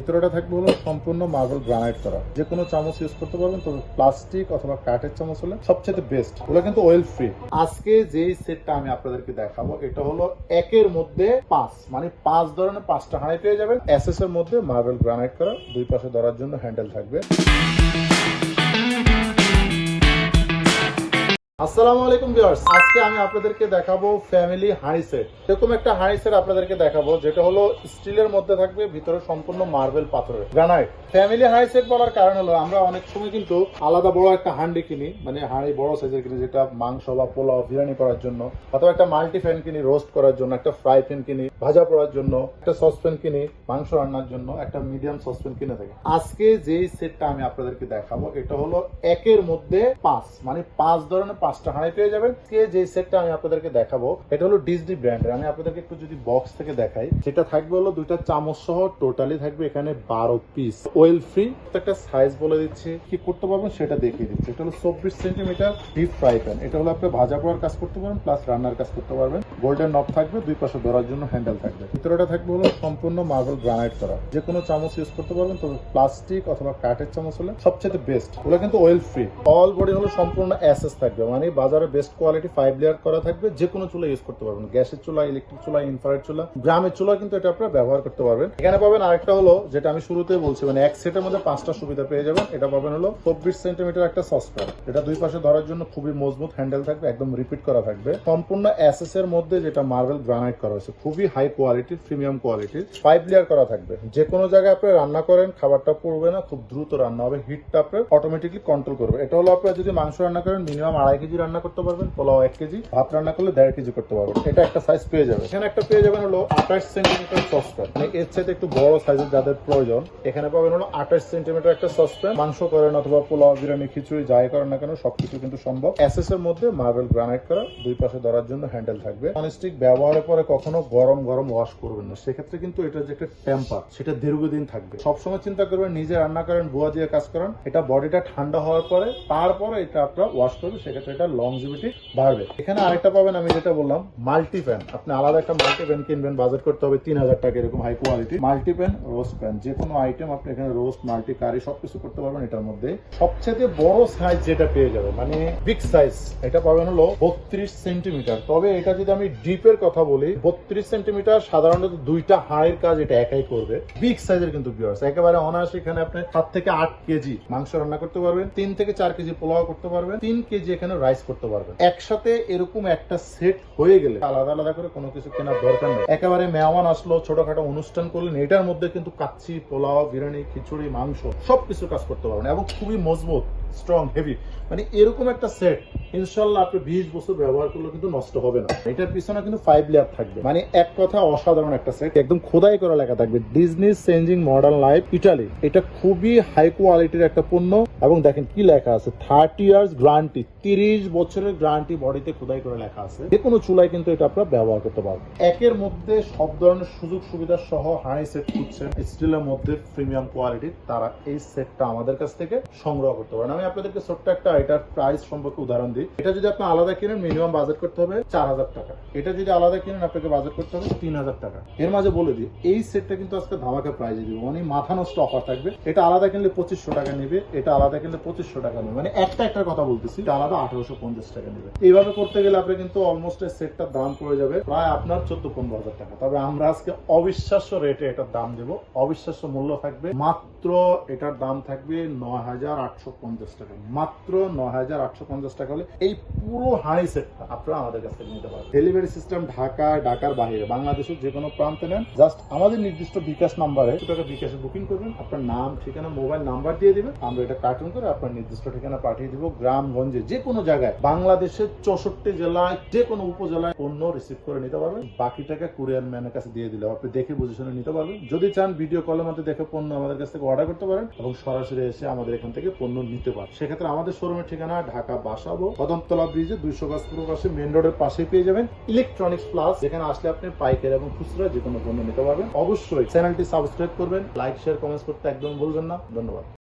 ভিতরেটা থাকবে হলো সম্পূর্ণ মার্বেল গ্রানাইট করা। যে কোনো চামচ ইউজ করতে পারবেন, তবে প্লাস্টিক অথবা কাঠের চামচ হলে সবচেয়ে বেস্ট। ওগুলো কিন্তু অয়েল ফ্রি। আজকে যেই সেটটা আমি আপনাদেরকে দেখাবো এটা হলো একের মধ্যে 5, মানে 5 ধরনের 5টা হাঁড়ি পেয়ে যাবেন। এসএস এর মধ্যে মার্বেল গ্রানাইট করা, দুই পাশে ধরার জন্য হ্যান্ডেল থাকবে। আসসালামু আলাইকুম ভিউয়ার্স, আজকে আমি আপনাদেরকে দেখাবো ফ্যামিলি হাঁড়ি সেট। এরকম একটা হাঁড়ি সেট আপনাদেরকে দেখাবো যেটা হলো স্টিলের মধ্যে থাকবে, ভিতরে সম্পূর্ণ মার্বেল পাথরের গ্রানাইট। ফ্যামিলি হাঁড়ি সেট বলার কারণ হলো আমরা অনেক সময় কিন্তু আলাদা বড় একটা হাঁড়ি কিনি, মানে হাঁড়ি বড় সাইজের কিনি যেটা মাংস বা পোলাও বিরিয়ানি করার জন্য, অথবা একটা মাল্টি ফ্যান কিনি রোস্ট করার জন্য, একটা ফ্রাই প্যান কিনি ভাজা পোড়ার জন্য, একটা সসপ্যান কিনি মাংস রান্নার জন্য, একটা মিডিয়াম সসপ্যান কিনে থাকি। আজকে যেই সেটটা আমি আপনাদেরকে দেখাবো এটা হলো একের মধ্যে 5, মানে 5 ধরনের 5টা হাঁড়ি পেয়ে যাবেন। যে সেটটা আমি আপনাদেরকে দেখাবো এটা হলো ডিজনি ব্র্যান্ডের। আমি আপনাদেরকে একটু যদি বক্স থেকে দেখাই, যেটা থাকবে হলো দুইটা চামচ সহ টোটালি থাকবে এখানে 12 পিস, অয়েল ফ্রি। একটা সাইজ বলে দিচ্ছি, কি করতে পারবেন সেটা দেখিয়ে দিচ্ছি। এটা হলো 24 সেন্টিমিটার ডিপ ফ্রাই প্যান। এটা হলো আপনি ভাজা পোড়ার কাজ করতে পারবেন, প্লাস রান্নার কাজ করতে পারবেন। গোল্ডেন নব থাকবে, দুই পাশে ধরার জন্য হ্যান্ডেল থাকবে। ভিতরেটা থাকবে হলো সম্পূর্ণ মার্বেল গ্রানাইট করা। যে কোনো চামচ ইউজ করতে পারবেন, তবে প্লাস্টিক অথবা কাঠের চামচ হলে সবচেয়ে বেস্ট। ওগুলো কিন্তু অয়েল ফ্রি। অল বডি হলো সম্পূর্ণ এসএস থাকবে, মানে বাজারে বেস্ট কোয়ালিটি 5 লেয়ার করা থাকবে। যে কোনো চুলা ইউজ করতে পারবেন, গ্যাসের চুলা, ইলেকট্রিক চুলা, ইনফ্রারেড চুলা, গ্রামের চুলা কিন্তু এটা আপনারা ব্যবহার করতে পারবেন। এখানে পাবেন আরেকটা হলো যেটা আমি শুরুতেই বলছি, মানে এক সেটের মধ্যে 5টা সুবিধা পেয়ে যাবেন। এটা পাবেন হলো 24 সেন্টিমিটার একটা সসপ্যান। এটা দুই পাশে ধরার জন্য খুবই মজবুত হ্যান্ডেল থাকবে, একদম রিপিট করা থাকবে। সম্পূর্ণ এসএস এর মধ্যে যেটা মার্বেল গ্রানাইট করা হয়েছে, খুবই হাই কোয়ালিটি, প্রিমিয়াম কোয়ালিটির। 5 লেয়ার করা থাকবে। যে কোনো জায়গায় আপনি রান্না করেন, খাবারটা পড়বে না, খুব দ্রুত রান্না হবে, হিটটা আপনার অটোমেটিকলি কন্ট্রোল করবে। এটা হলো আপনার যদি মাংস রান্না করেন মিনিমাম 2.5 কেজি রান্না করতে পারবেন, পোলাও 1 কেজি, ভাত রান্না করলে 1.5 কেজি করতে পারবেন। এটা একটা সাইজ পেয়ে যাবে। এখানে একটা পেয়ে যাবেন হলো 28 সেন্টিমিটার সসপ্যান, মানে এর চাইতে একটু বড় সাইজের যাদের প্রয়োজন। এখানে পাবেন হলো 28 সেন্টিমিটার একটা সসপ্যান। মাংস করেন অথবা পোলাও বিরিয়ানি খিচুড়ি যাই করেন না কেন সবকিছু কিন্তু সম্ভব। এসএস এর মধ্যে মার্বেল গ্রানাইট করা, দুই পাশে ধরার জন্য হ্যান্ডেল থাকবে। ননস্টিক ব্যবহারের পরে কখনো গরম গরম ওয়াশ করবেন না, সেক্ষেত্রে কিন্তু এটা যে একটা টেম্পার সেটা দীর্ঘদিন থাকবে। সবসময় চিন্তা করবেন নিজে রান্না করেন, বুয়া দিয়ে কাজ করেন, এটা বডিটা ঠান্ডা হওয়ার পরে তারপরে এটা আপনারা ওয়াশ করবেন, সেক্ষেত্রে এটা লংজিভিটি বাড়বে। এখানে আরেকটা পাবেন আমি যেটা বললাম মাল্টি প্যান। আপনি আলাদা একটা মাল্টি প্যান কিনবেন, বাজেট করতে হবে 3000 টাকা, এরকম high quality multi pan, roast pan. যে কোনো আইটেম আপনি এখানে রোস্ট, মাল্টি, কারি সবকিছু করতে পারবেন এটার মধ্যে। সবচেয়ে বড় সাইজ যেটা পেয়ে যাবে, মানে বিগ সাইজ, এটা পাবেন হলো 32 সেন্টিমিটার। তবে এটা যদি আমি ডিপের কথা বলি, 32 সেন্টিমিটার সাধারণত দুইটা হাড়ের কাজ এটা একাই করবে। বিগ সাইজের কিন্তু ভিউয়ার্স, একেবারে অনায়াসে এখানে আপনি 7 থেকে 8 কেজি মাংস রান্না করতে পারবেন, 3 থেকে 4 কেজি পোলাও করতে পারবেন, 3 কেজি এখানে রাইস করতে পারবেন। একসাথে এরকম একটা সেট হয়ে গেলে আলাদা আলাদা করে কোনো কিছু কেনার দরকার নেই। একেবারে মেহমান আসলো, ছোটখাটো অনুষ্ঠান করলেন, এটার মধ্যে কিন্তু কাচ্চি, পোলাও, বিরিয়ানি, খিচুড়ি, মাংস সবকিছু কাজ করতে পারবেন, এবং খুবই মজবুত, স্ট্রং, হেভি। মানে এরকম একটা সেট ইনশাল্লাহ আপনি 20 বছর ব্যবহার করলে কিন্তু নষ্ট হবে না। এটার পিছনে কিন্তু 5 লেয়ার থাকবে, মানে এক কথা অসাধারণ একটা সেট। একদম খোদাই করা লেখা থাকবে Disney changing modern life Italy. এটা খুবই হাই কোয়ালিটির একটা পণ্য, এবং দেখেন কি লেখা আছে, 30 ইয়ার্স গ্যারান্টি, 30 বছরের গ্যারান্টি বডিতে খোদাই করে লেখা আছে। যে কোনো চুলায় কিন্তু এটা আপনারা ব্যবহার করতে পারবেন। একের মধ্যে সব ধরনের সুযোগ সুবিধা সহ হাঁড়ি সেট খুঁজছেন স্টিলের মধ্যে প্রিমিয়াম কোয়ালিটির, তারা এই সেটটা আমাদের কাছ থেকে সংগ্রহ করতে পারেন। আমি আপনাদেরকে ছোট্ট একটা এটার প্রাইস সম্পর্কে উদাহরণ দিই। এটা যদি আপনি আলাদা কিনেন মিনিমাম বাজেট করতে হবে 4000 টাকা। এটা যদি আলাদা কিনেন আপনাকে বাজেট করতে হবে 3000 টাকা। এর মাঝে বলে দিই এই সেটটা কিন্তু আজকে ধামাকা প্রাইজে দিব, মানে মাথা নষ্ট অফার থাকবে। এটা আলাদা কিনলে 2500 টাকা নেবে, এটা আলাদা কিনলে 2500 টাকা নেবে, মানে একটার কথা বলতেছি, এটা আলাদা 1850 টাকা নেবে। এইভাবে করতে গেলে আপনি কিন্তু অলমোস্ট এই সেটটার দাম পড়ে যাবে প্রায় আপনার 14-15 টাকা। তবে আমরা আজকে অবিশ্বাস্য রেটে এটার দাম দেবো, অবিশ্বাস্য মূল্য থাকবে। মাত্র এটার দাম থাকবে 9850 টাকা, মাত্র 9850 টাকা হলে এই পুরো হাঁড়ি সেটটা আপনারা আমাদের কাছ থেকে নিতে পারবেন। ডেলিভারি সিস্টেম ঢাকা, ঢাকার বাইরে, বাংলাদেশের যে কোনো প্রান্তে নেন, জাস্ট আমাদের নির্দিষ্ট বিকাশ নাম্বারে টাকা বিকাশে বুকিং করবেন, আপনার নাম, ঠিকানা, মোবাইল নাম্বার দিয়ে দিবেন, আমরা এটা কার্টুন করে আপনার নির্দিষ্ট ঠিকানা পাঠিয়ে দিব। গ্রামগঞ্জে যে কোনো জায়গায়, বাংলাদেশের 64 জেলায় যে কোনো উপজেলায় পণ্য রিসিভ করে নিতে পারবেন। বাকি টাকা কুরিয়ার ম্যানের কাছে দিয়ে দিলে আপনি দেখে বুঝে শুনে নিতে পারবেন। যদি চান ভিডিও কলের মধ্যে দেখে পণ্য আমাদের কাছ থেকে অর্ডার করতে পারেন, এবং সরাসরি এসে আমাদের এখান থেকে পণ্য নিতে পারেন। সেক্ষেত্রে আমাদের শোরুমের ঠিকানা ঢাকা বাসাবো, কদমতলা ব্রিজে 200 গজ পূর্ব পাশে মেন রোডের পাশে পেয়ে যাবেন ইলেকট্রনিক্স প্লাস, যেখানে আসলে আপনি পাইকারি এবং খুচরা যে কোনো পণ্য নিতে পারবেন। অবশ্যই চ্যানেলটি সাবস্ক্রাইব করবেন, লাইক, শেয়ার, কমেন্টস করতে একদম ভুলবেন না। ধন্যবাদ।